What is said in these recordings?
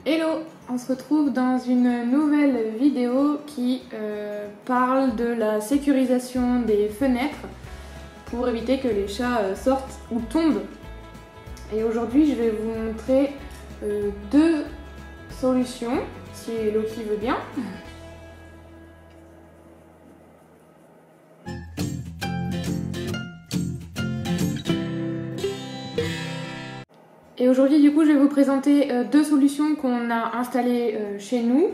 Hello, on se retrouve dans une nouvelle vidéo qui parle de la sécurisation des fenêtres pour éviter que les chats sortent ou tombent. Et aujourd'hui je vais vous montrer deux solutions, si Loki veut bien. Et aujourd'hui, du coup, je vais vous présenter deux solutions qu'on a installées chez nous.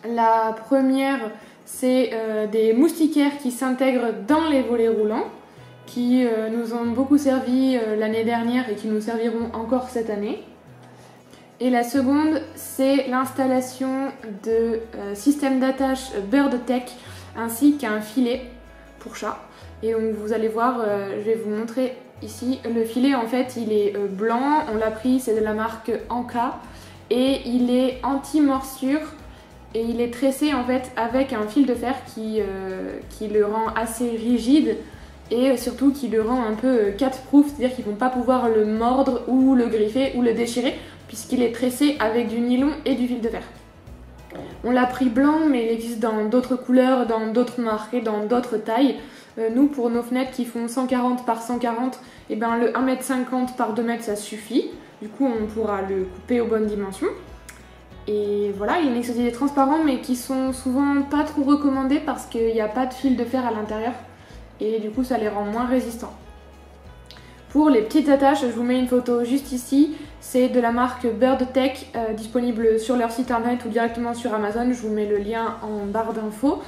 La première, c'est des moustiquaires qui s'intègrent dans les volets roulants, qui nous ont beaucoup servi l'année dernière et qui nous serviront encore cette année. Et la seconde, c'est l'installation de systèmes d'attache BirdTech ainsi qu'un filet pour chat. Et donc, vous allez voir, je vais vous montrer ici. Le filet, en fait, il est blanc, on l'a pris, c'est de la marque Anka et il est anti-morsure et il est tressé en fait avec un fil de fer qui le rend assez rigide et surtout qui le rend un peu cat-proof, c'est-à-dire qu'ils ne vont pas pouvoir le mordre ou le griffer ou le déchirer puisqu'il est tressé avec du nylon et du fil de fer. On l'a pris blanc, mais il existe dans d'autres couleurs, dans d'autres marques et dans d'autres tailles. Nous, pour nos fenêtres qui font 140 par 140, et ben le 1,50 m par 2 m ça suffit. Du coup, on pourra le couper aux bonnes dimensions. Et voilà, il existe des transparents, mais qui sont souvent pas trop recommandés parce qu'il n'y a pas de fil de fer à l'intérieur. Et du coup, ça les rend moins résistants. Pour les petites attaches, je vous mets une photo juste ici. C'est de la marque BirdTech, disponible sur leur site internet ou directement sur Amazon. Je vous mets le lien en barre d'infos.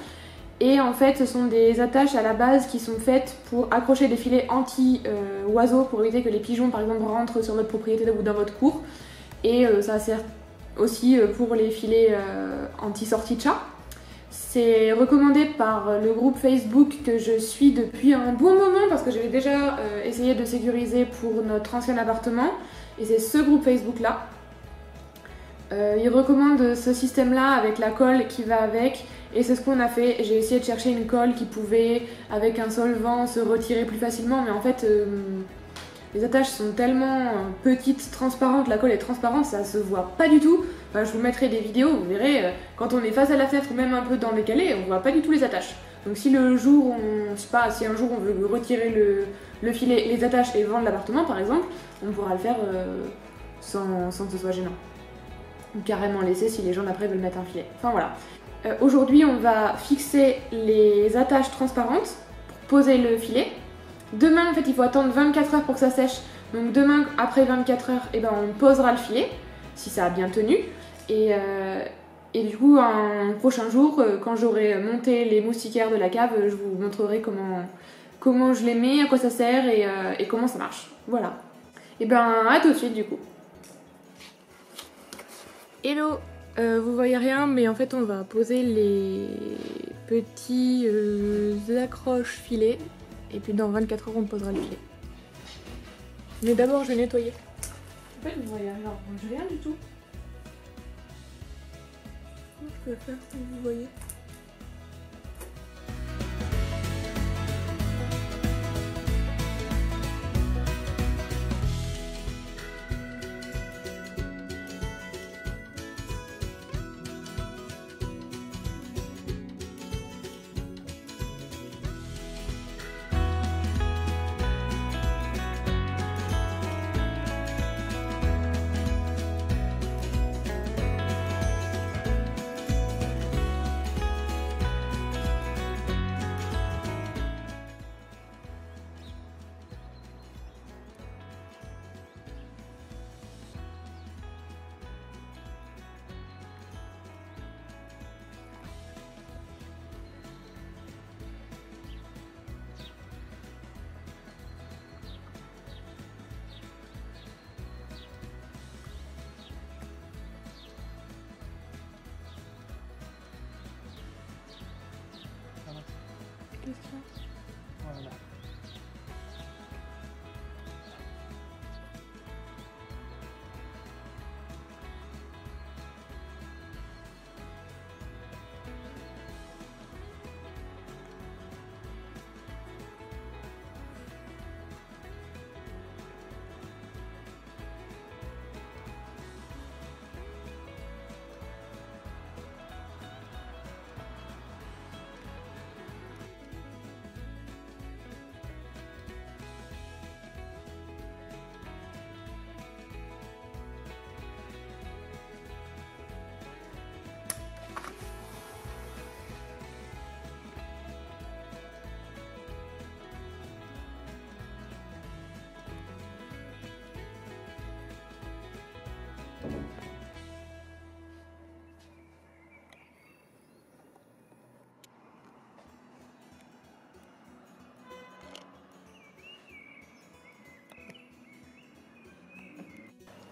Et en fait, ce sont des attaches à la base qui sont faites pour accrocher des filets anti-oiseaux pour éviter que les pigeons, par exemple, rentrent sur votre propriété ou dans votre cour. Et ça sert aussi pour les filets anti-sortie de chat. C'est recommandé par le groupe Facebook que je suis depuis un bon moment parce que j'avais déjà essayé de sécuriser pour notre ancien appartement. Et c'est ce groupe Facebook-là. Il recommande ce système-là avec la colle qui va avec. Et c'est ce qu'on a fait. J'ai essayé de chercher une colle qui pouvait, avec un solvant, se retirer plus facilement. Mais en fait, les attaches sont tellement petites, transparentes. La colle est transparente, ça se voit pas du tout. Enfin, je vous mettrai des vidéos, vous verrez, quand on est face à la fenêtre ou même un peu dans le décalé, on voit pas du tout les attaches. Donc si le jour, je sais pas, si un jour on veut retirer le filet, les attaches et vendre l'appartement par exemple, on pourra le faire sans que ce soit gênant. Ou carrément laisser si les gens d'après veulent mettre un filet. Enfin voilà. Aujourd'hui, on va fixer les attaches transparentes pour poser le filet. Demain, en fait, il faut attendre 24 heures pour que ça sèche. Donc demain, après 24 heures, eh ben, on posera le filet, si ça a bien tenu. Et du coup, un prochain jour, quand j'aurai monté les moustiquaires de la cave, je vous montrerai comment je les mets, à quoi ça sert et comment ça marche. Voilà. Et ben, à tout de suite du coup. Hello! Vous voyez rien, mais en fait on va poser les petits accroches filets et puis dans 24 heures on posera le filet. Mais d'abord je vais nettoyer. En fait vous voyez rien, je vais rien du tout. Comment je peux faire si vous voyez?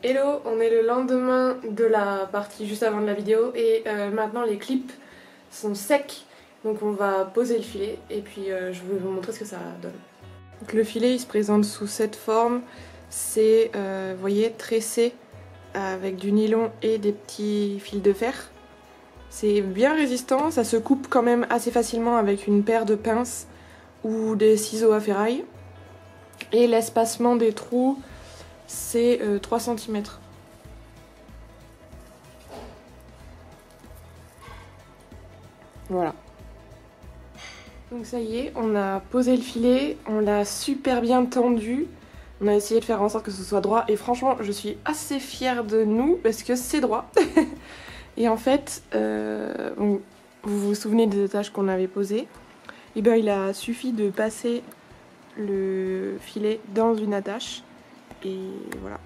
Hello, on est le lendemain de la partie juste avant de la vidéo et maintenant les clips sont secs, donc on va poser le filet et puis je vais vous montrer ce que ça donne. Donc le filet il se présente sous cette forme, c'est vous voyez tressé avec du nylon et des petits fils de fer. C'est bien résistant, ça se coupe quand même assez facilement avec une paire de pinces ou des ciseaux à ferraille. Et l'espacement des trous c'est 3 cm. Voilà. Donc ça y est, on a posé le filet, on l'a super bien tendu. On a essayé de faire en sorte que ce soit droit et franchement je suis assez fière de nous parce que c'est droit. Et en fait, vous vous souvenez des attaches qu'on avait posées? Et bien il a suffi de passer le filet dans une attache et voilà.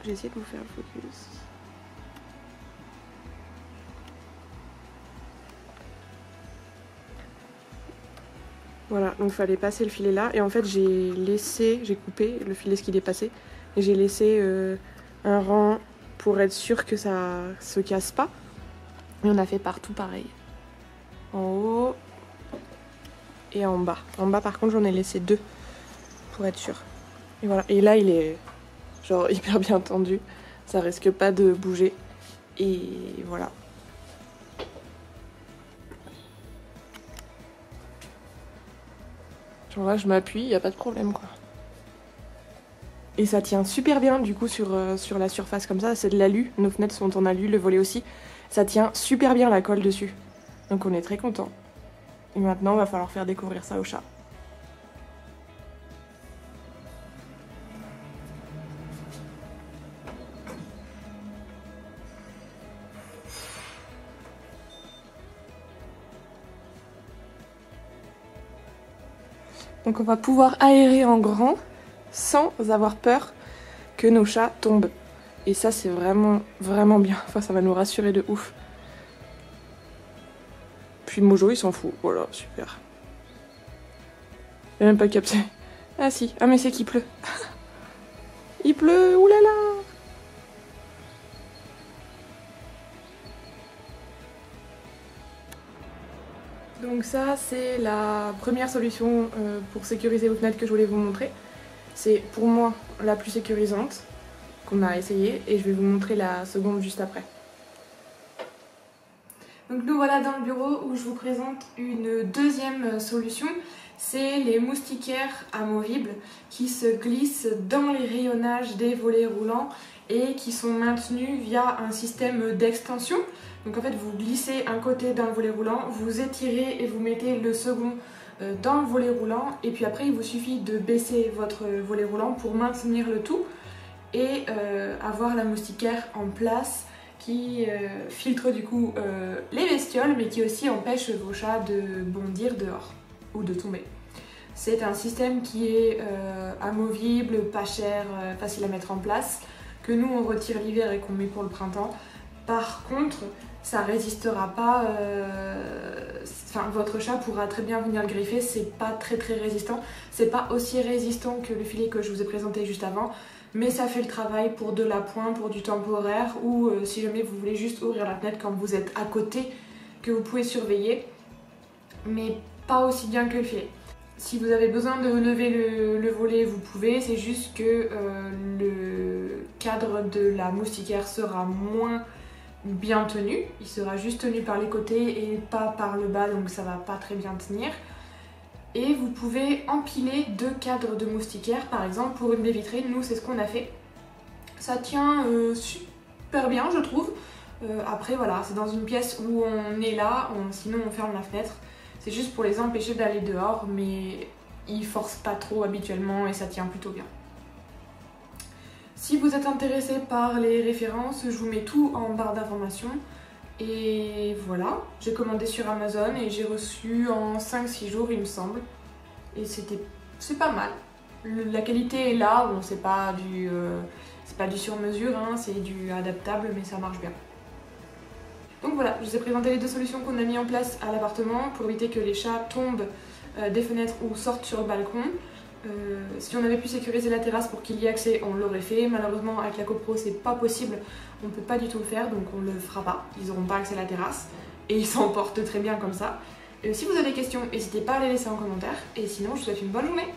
J'ai essayé de vous faire le focus. Voilà, donc il fallait passer le filet là et en fait j'ai coupé le filet ce qui dépassait et j'ai laissé un rang pour être sûr que ça se casse pas. Et on a fait partout pareil. En haut et en bas. En bas par contre j'en ai laissé 2 pour être sûr. Et voilà, et là il est genre hyper bien tendu, ça risque pas de bouger. Et voilà. Genre là je m'appuie, y a pas de problème quoi. Et ça tient super bien du coup sur la surface comme ça, c'est de l'alu, nos fenêtres sont en alu, le volet aussi. Ça tient super bien la colle dessus. Donc on est très content. Et maintenant il va falloir faire découvrir ça au chat. Donc on va pouvoir aérer en grand sans avoir peur que nos chats tombent. Et ça c'est vraiment vraiment bien, enfin ça va nous rassurer de ouf. Puis Mojo il s'en fout, voilà super. J'ai même pas capté. Ah si, ah mais c'est qu'il pleut. Il pleut, oulala. Donc ça c'est la première solution pour sécuriser vos fenêtres que je voulais vous montrer. C'est pour moi la plus sécurisante qu'on a essayé et je vais vous montrer la seconde juste après. Donc nous voilà dans le bureau où je vous présente une deuxième solution. C'est les moustiquaires amovibles qui se glissent dans les rayonnages des volets roulants et qui sont maintenus via un système d'extension. Donc en fait vous glissez un côté d'un volet roulant, vous étirez et vous mettez le second dans le volet roulant et puis après il vous suffit de baisser votre volet roulant pour maintenir le tout et avoir la moustiquaire en place qui filtre du coup les bestioles mais qui aussi empêche vos chats de bondir dehors ou de tomber. C'est un système qui est amovible, pas cher, facile à mettre en place, que nous on retire l'hiver et qu'on met pour le printemps. Par contre, ça résistera pas, votre chat pourra très bien venir le griffer, c'est pas très résistant. C'est pas aussi résistant que le filet que je vous ai présenté juste avant, mais ça fait le travail pour de l'appoint, pour du temporaire ou si jamais vous voulez juste ouvrir la fenêtre quand vous êtes à côté, que vous pouvez surveiller, mais pas aussi bien que le filet. Si vous avez besoin de lever le volet, vous pouvez, c'est juste que le cadre de la moustiquaire sera moins bien tenu, il sera juste tenu par les côtés et pas par le bas, donc ça va pas très bien tenir. Et vous pouvez empiler 2 cadres de moustiquaires, par exemple pour une baie vitrée, nous c'est ce qu'on a fait. Ça tient super bien je trouve. Après voilà, c'est dans une pièce où on est là, sinon on ferme la fenêtre. C'est juste pour les empêcher d'aller dehors, mais ils forcent pas trop habituellement et ça tient plutôt bien. Si vous êtes intéressé par les références, je vous mets tout en barre d'informations. Et voilà, j'ai commandé sur Amazon et j'ai reçu en 5-6 jours il me semble. Et c'est pas mal. La qualité est là, bon c'est pas du sur-mesure, hein, c'est du adaptable mais ça marche bien. Donc voilà, je vous ai présenté les 2 solutions qu'on a mis en place à l'appartement pour éviter que les chats tombent des fenêtres ou sortent sur le balcon. Si on avait pu sécuriser la terrasse pour qu'il y ait accès, on l'aurait fait. Malheureusement, avec la copro, c'est pas possible. On peut pas du tout le faire, donc on le fera pas. Ils n'auront pas accès à la terrasse. Et ils s'en portent très bien comme ça. Si vous avez des questions, n'hésitez pas à les laisser en commentaire. Et sinon, je vous souhaite une bonne journée.